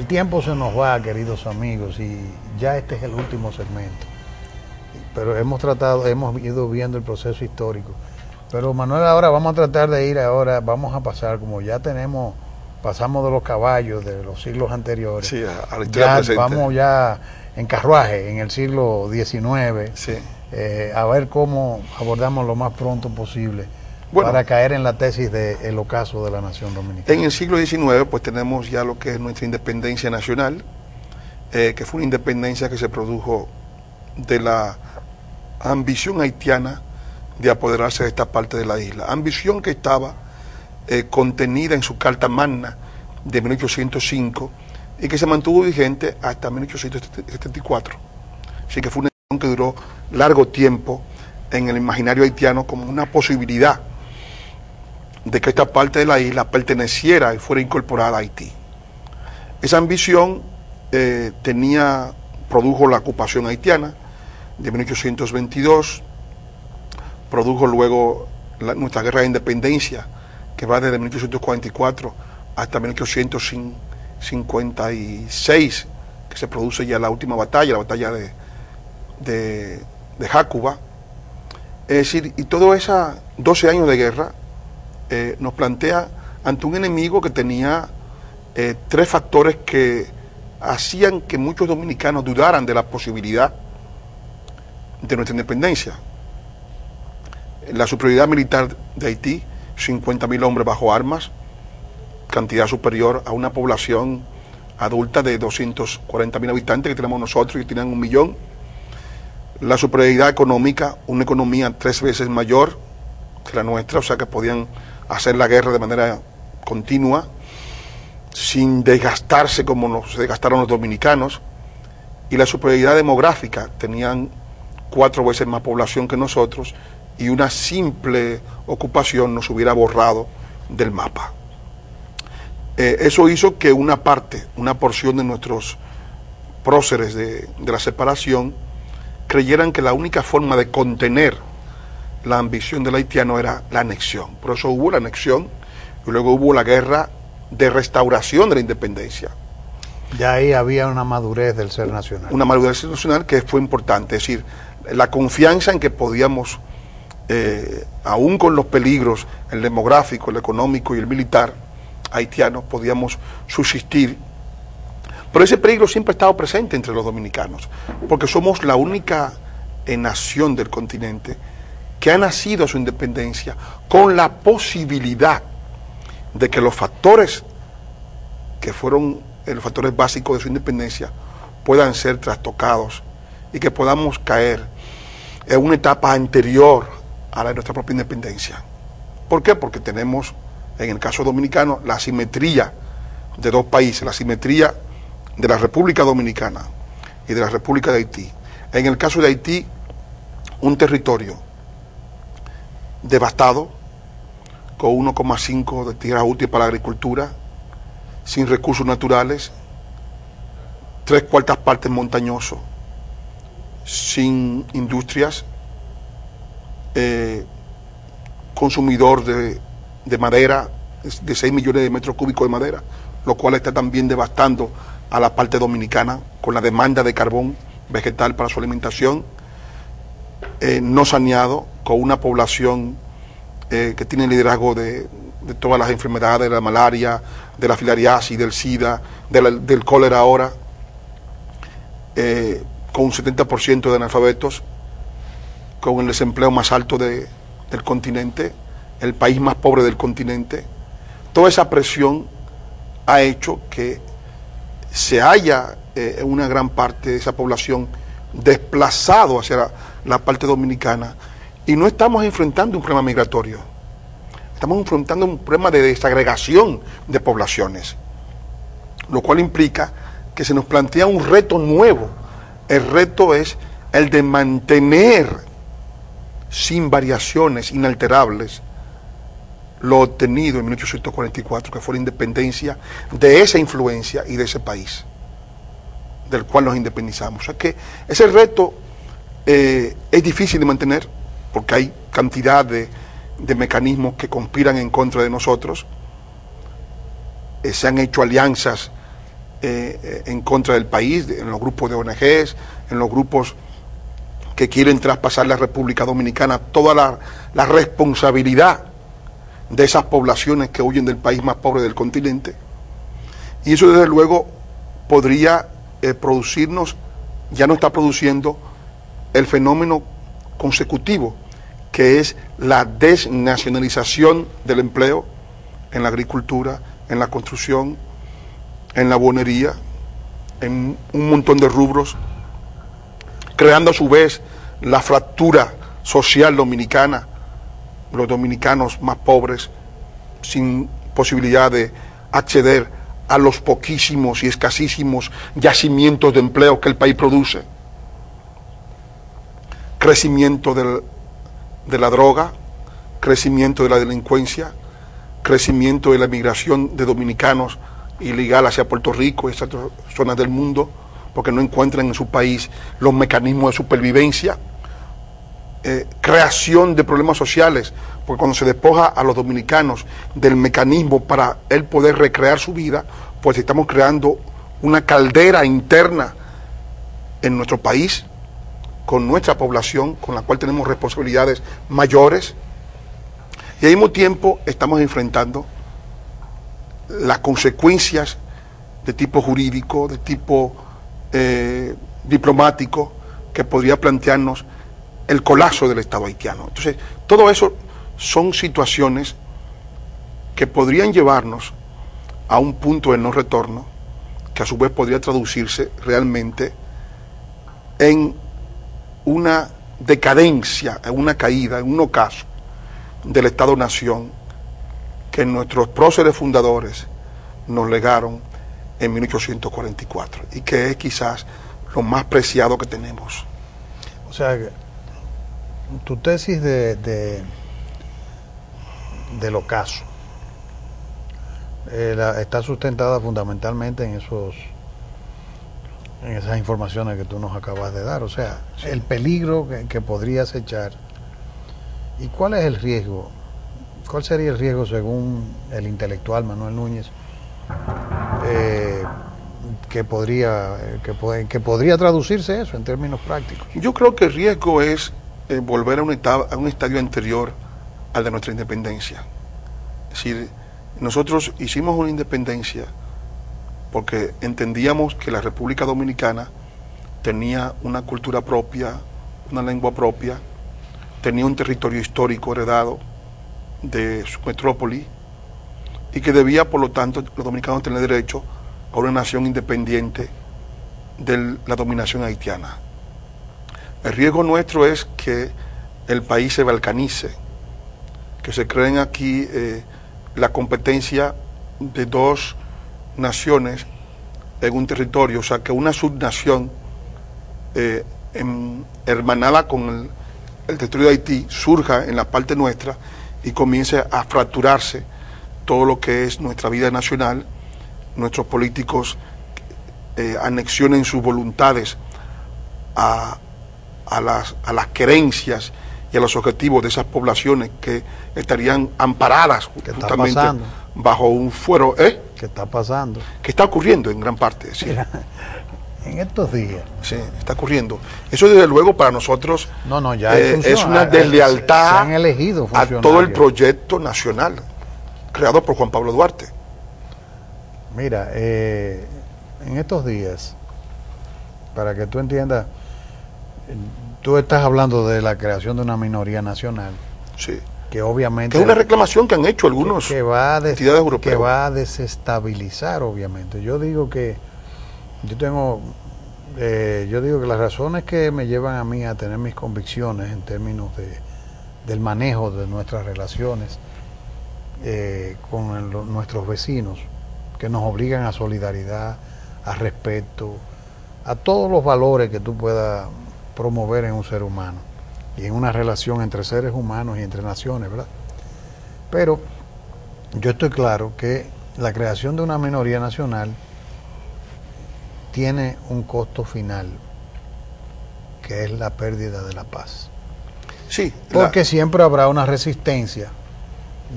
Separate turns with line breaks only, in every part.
tiempo se nos va, queridos amigos, y ya este es el último segmento. Pero hemos ido viendo el proceso histórico. Pero Manuel, ahora vamos a tratar de ir vamos a pasar, como ya pasamos de los caballos de los siglos anteriores.
Sí, ya
vamos ya en carruaje, en el siglo XIX,
sí.
A ver cómo abordamos lo más pronto posible, para caer en la tesis del ocaso de la nación dominicana.
En el siglo XIX, pues tenemos ya lo que es nuestra independencia nacional, que fue una independencia que se produjo de la ambición haitiana de apoderarse de esta parte de la isla. Ambición que estaba contenida en su Carta Magna de 1805 y que se mantuvo vigente hasta 1874. Así que fue una ambición que duró largo tiempo en el imaginario haitiano como una posibilidad de que esta parte de la isla perteneciera y fuera incorporada a Haití. Esa ambición produjo la ocupación haitiana de 1822, produjo luego nuestra guerra de independencia, que va desde 1844 hasta 1856, que se produce ya la última batalla, la batalla de Jácuba. Es decir, y todos esos 12 años de guerra nos plantea ante un enemigo que tenía tres factores que hacían que muchos dominicanos dudaran de la posibilidad de nuestra independencia. La superioridad militar de Haití, 50.000 hombres bajo armas, cantidad superior a una población adulta de 240.000 habitantes que tenemos nosotros y tienen 1 millón. La superioridad económica, una economía 3 veces mayor que la nuestra, o sea que podían hacer la guerra de manera continua, sin desgastarse como se desgastaron los dominicanos. Y la superioridad demográfica, tenían 4 veces más población que nosotros, y una simple ocupación nos hubiera borrado del mapa. Eso hizo que una porción de nuestros próceres de la separación creyeran que la única forma de contener la ambición del haitiano era la anexión. Por eso hubo la anexión y luego hubo la guerra de restauración de la independencia.
Ya ahí había una madurez del ser nacional.
Una madurez del ser nacional que fue importante, es decir, la confianza en que podíamos, aún con los peligros, el demográfico, el económico y el militar haitiano, podíamos subsistir. Pero ese peligro siempre ha estado presente entre los dominicanos, porque somos la única nación del continente que ha nacido a su independencia con la posibilidad de que los factores que fueron los factores básicos de su independencia puedan ser trastocados y que podamos caer en una etapa anterior a la de nuestra propia independencia. ¿Por qué? Porque tenemos, en el caso dominicano, la asimetría de dos países, la asimetría de la República Dominicana y de la República de Haití. En el caso de Haití, un territorio devastado, con 1,5 de tierra útil para la agricultura, sin recursos naturales, 3/4 partes montañoso, sin industrias, consumidor de madera, de 6 millones de metros cúbicos de madera, lo cual está también devastando a la parte dominicana con la demanda de carbón vegetal para su alimentación, no saneado, con una población que tiene liderazgo de todas las enfermedades, de la malaria, de la filariasis, del SIDA, del cólera ahora, con un 70% de analfabetos, con el desempleo más alto del continente, el país más pobre del continente. Toda esa presión ha hecho que se haya una gran parte de esa población desplazado hacia la parte dominicana, y no estamos enfrentando un problema migratorio, estamos enfrentando un problema de desagregación de poblaciones, lo cual implica que se nos plantea un reto nuevo. El reto es el de mantener sin variaciones inalterables lo obtenido en 1844, que fue la independencia de esa influencia y de ese país del cual nos independizamos. O sea que ese reto es difícil de mantener, porque hay cantidad de mecanismos que conspiran en contra de nosotros. Se han hecho alianzas en contra del país, en los grupos de ONGs, en los grupos que quieren traspasar la República Dominicana toda la responsabilidad de esas poblaciones que huyen del país más pobre del continente. Y eso desde luego podría producirnos, ya no está produciendo, el fenómeno consecutivo, que es la desnacionalización del empleo en la agricultura, en la construcción, en la buhonería, en un montón de rubros, creando a su vez la fractura social dominicana, los dominicanos más pobres, sin posibilidad de acceder a los poquísimos y escasísimos yacimientos de empleo que el país produce, crecimiento de la droga, crecimiento de la delincuencia, crecimiento de la migración de dominicanos ilegal hacia Puerto Rico y esas otras zonas del mundo, porque no encuentran en su país los mecanismos de supervivencia, creación de problemas sociales, porque cuando se despoja a los dominicanos del mecanismo para él poder recrear su vida, pues estamos creando una caldera interna en nuestro país, con nuestra población, con la cual tenemos responsabilidades mayores, y al mismo tiempo estamos enfrentando las consecuencias de tipo jurídico, de tipo diplomático, que podría plantearnos el colapso del Estado haitiano. Entonces, todo eso son situaciones que podrían llevarnos a un punto de no retorno, que a su vez podría traducirse realmente en una decadencia, en una caída, en un ocaso del Estado-Nación que nuestros próceres fundadores nos legaron en 1844 y que es quizás lo más preciado que tenemos.
O sea, tu tesis del ocaso está sustentada fundamentalmente en esas informaciones que tú nos acabas de dar, o sea, sí, el peligro que podría acechar. ¿Y cuál es el riesgo? ¿Cuál sería el riesgo según el intelectual Manuel Núñez que podría traducirse eso en términos prácticos?
Yo creo que el riesgo es volver a un estadio anterior al de nuestra independencia. Es decir, nosotros hicimos una independencia porque entendíamos que la República Dominicana tenía una cultura propia, una lengua propia, tenía un territorio histórico heredado de su metrópoli y que debía, por lo tanto, los dominicanos tener derecho a una nación independiente de la dominación haitiana. El riesgo nuestro es que el país se balcanice, que se creen aquí la competencia de dos naciones en un territorio, o sea, que una subnación hermanada con el territorio de Haití surja en la parte nuestra y comience a fracturarse todo lo que es nuestra vida nacional, nuestros políticos anexionen sus voluntades a las querencias y a los objetivos de esas poblaciones que estarían amparadas justamente bajo un fuero.
¿Qué está pasando?
¿Qué está ocurriendo en gran parte? Sí.
Mira, en estos días.
Sí, está ocurriendo. Eso desde luego para nosotros
ya
es una deslealtad
se han elegido
a todo el proyecto nacional creado por Juan Pablo Duarte.
Mira, en estos días, para que tú entiendas, tú estás hablando de la creación de una minoría nacional.
Sí.
Que obviamente...
Que es una reclamación que han hecho algunos entidades europeas.
Que va a desestabilizar, obviamente. Yo digo que las razones que me llevan a mí a tener mis convicciones en términos del manejo de nuestras relaciones con nuestros vecinos, que nos obligan a solidaridad, a respeto, a todos los valores que tú puedas promover en un ser humano y en una relación entre seres humanos y entre naciones, ¿verdad? Pero yo estoy claro que la creación de una minoría nacional tiene un costo final, que es la pérdida de la paz.
Sí.
Porque siempre habrá una resistencia,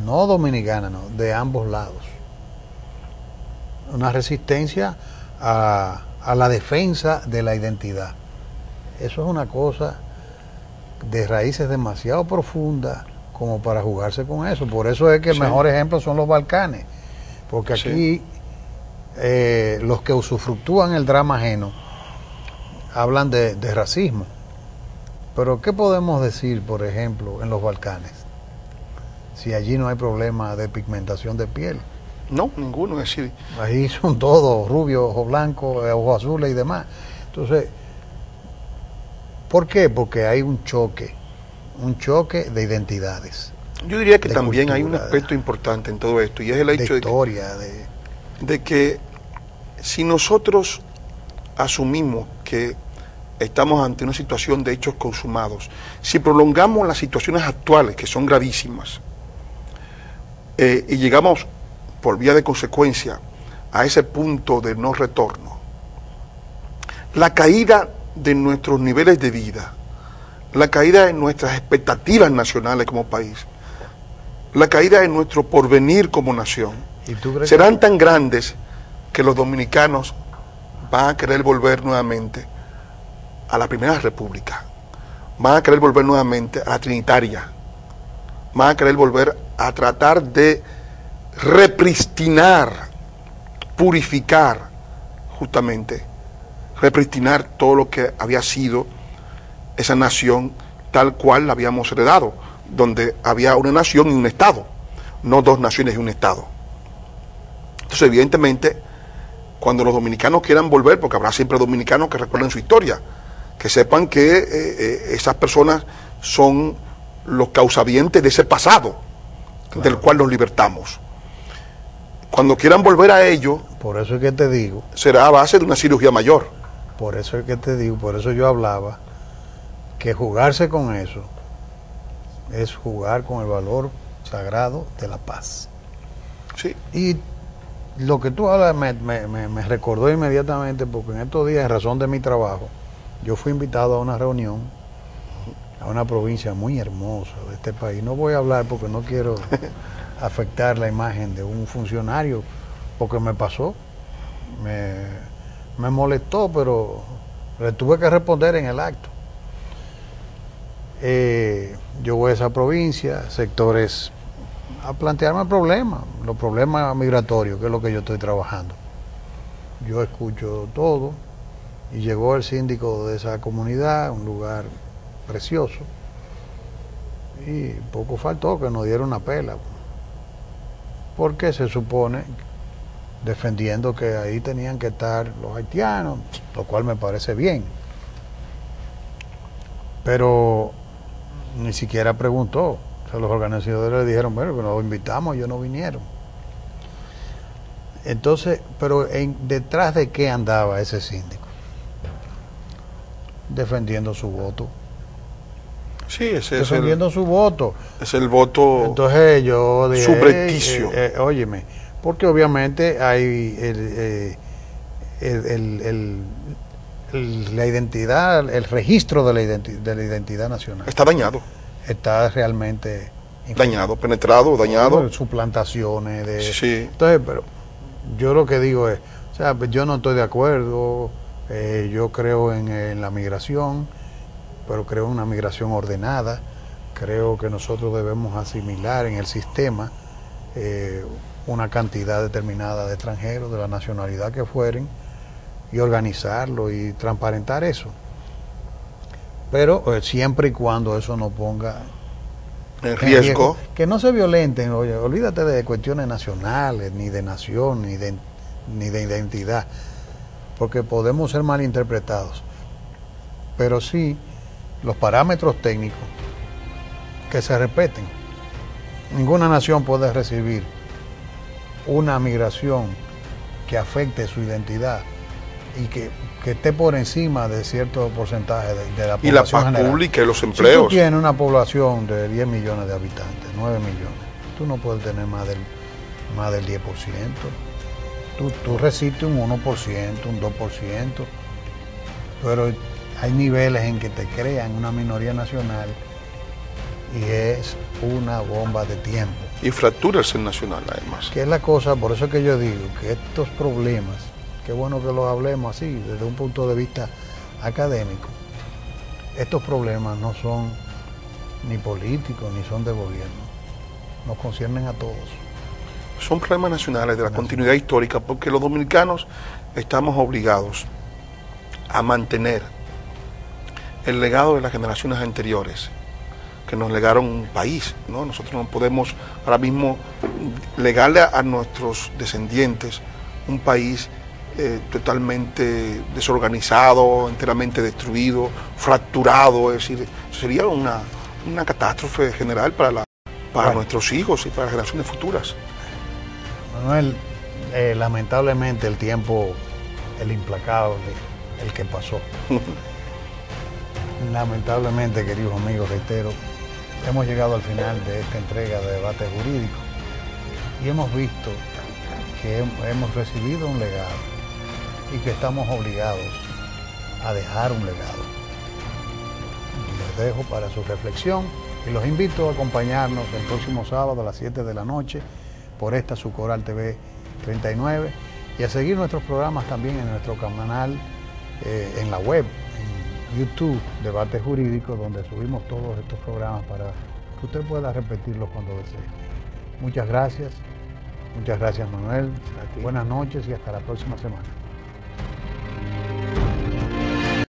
no dominicana, no, de ambos lados. Una resistencia a la defensa de la identidad. Eso es una cosa de raíces demasiado profundas como para jugarse con eso. Por eso es que el mejor ejemplo son los Balcanes, porque aquí los que usufructúan el drama ajeno hablan de racismo. Pero ¿qué podemos decir, por ejemplo, en los Balcanes? Si allí no hay problema de pigmentación de piel.
No, ninguno, es decir.
Ahí son todos rubios, ojos blancos, ojos azules y demás. Entonces, ¿por qué? Porque hay un choque de identidades.
Yo diría que también cultura, hay un aspecto importante en todo esto, y es el hecho de que si nosotros asumimos que estamos ante una situación de hechos consumados, si prolongamos las situaciones actuales, que son gravísimas, y llegamos por vía de consecuencia a ese punto de no retorno, la caída de nuestros niveles de vida, la caída de nuestras expectativas nacionales como país, la caída de nuestro porvenir como nación, serán tan grandes que los dominicanos van a querer volver nuevamente a la Primera República, van a querer volver nuevamente a la Trinitaria, van a querer volver a tratar de repristinar, purificar, justamente, repristinar todo lo que había sido esa nación tal cual la habíamos heredado, donde había una nación y un Estado, no dos naciones y un Estado. Entonces, evidentemente, cuando los dominicanos quieran volver, porque habrá siempre dominicanos que recuerden su historia, que sepan que esas personas son los causavientes de ese pasado, claro, del cual nos libertamos. Cuando quieran volver a ello,
por eso es que te digo,
será a base de una cirugía mayor.
Por eso es que te digo, por eso yo hablaba que jugarse con eso es jugar con el valor sagrado de la paz.
Sí.
Y lo que tú hablas me recordó inmediatamente, porque en estos días, en razón de mi trabajo, yo fui invitado a una reunión a una provincia muy hermosa de este país. No voy a hablar porque no quiero afectar la imagen de un funcionario, porque me pasó, me molestó, pero le tuve que responder en el acto. Yo voy a esa provincia, sectores, a plantearme problemas, los problemas migratorios, que es lo que yo estoy trabajando. Yo escucho todo, y llegó el síndico de esa comunidad, un lugar precioso, y poco faltó que nos diera una pela, porque se supone, defendiendo que ahí tenían que estar los haitianos, lo cual me parece bien, pero ni siquiera preguntó. O sea, los organizadores le dijeron, bueno, que nos invitamos, ellos no vinieron. Entonces, pero detrás de qué andaba ese síndico, defendiendo su voto.
Sí, ese
defendiendo su voto.
Es el voto.
Entonces yo dije,
subrepticio.
Óyeme, porque obviamente hay la identidad, el registro de la identidad nacional.
Está dañado.
Está realmente
dañado, penetrado, dañado.
Suplantaciones.
Sí.
Entonces, pero yo lo que digo es, o sea, yo no estoy de acuerdo, yo creo en la migración, pero creo en una migración ordenada. Creo que nosotros debemos asimilar en el sistema una cantidad determinada de extranjeros, de la nacionalidad que fueren, y organizarlo y transparentar eso. Pero siempre y cuando eso no ponga
en riesgo,
que no se violenten. Oye, olvídate de cuestiones nacionales, ni de nación, ni de identidad, porque podemos ser malinterpretados, pero sí los parámetros técnicos que se respeten. Ninguna nación puede recibir una migración que afecte su identidad y que esté por encima de cierto porcentaje de la población
y la paz
general.
Pública y los empleos.
Si tú tienes una población de 10 millones de habitantes, 9 millones, tú no puedes tener más del 10%. Tú resistes un 1%, un 2%, pero hay niveles en que te crean una minoría nacional y es una bomba de tiempo.
Y fractura el ser nacional, además.
Que es la cosa, por eso es que yo digo que estos problemas qué bueno que lo hablemos así, desde un punto de vista académico. Estos problemas no son ni políticos ni son de gobierno, nos conciernen a todos.
Son problemas nacionales de la continuidad histórica, porque los dominicanos estamos obligados a mantener el legado de las generaciones anteriores que nos legaron un país, ¿no? Nosotros no podemos ahora mismo legarle a nuestros descendientes un país totalmente desorganizado, enteramente destruido, fracturado, es decir, sería una catástrofe general para nuestros hijos y para las generaciones futuras.
Manuel, lamentablemente el tiempo, el implacable, el que pasó. Lamentablemente, queridos amigos, reitero, hemos llegado al final de esta entrega de Debate Jurídico y hemos visto que hemos recibido un legado y que estamos obligados a dejar un legado. Les dejo para su reflexión y los invito a acompañarnos el próximo sábado a las 7 de la noche por esta su Coral TV 39 y a seguir nuestros programas también en nuestro canal en la web, en YouTube, Debate Jurídico, donde subimos todos estos programas para que usted pueda repetirlos cuando desee. Muchas gracias Manuel, buenas noches y hasta la próxima semana.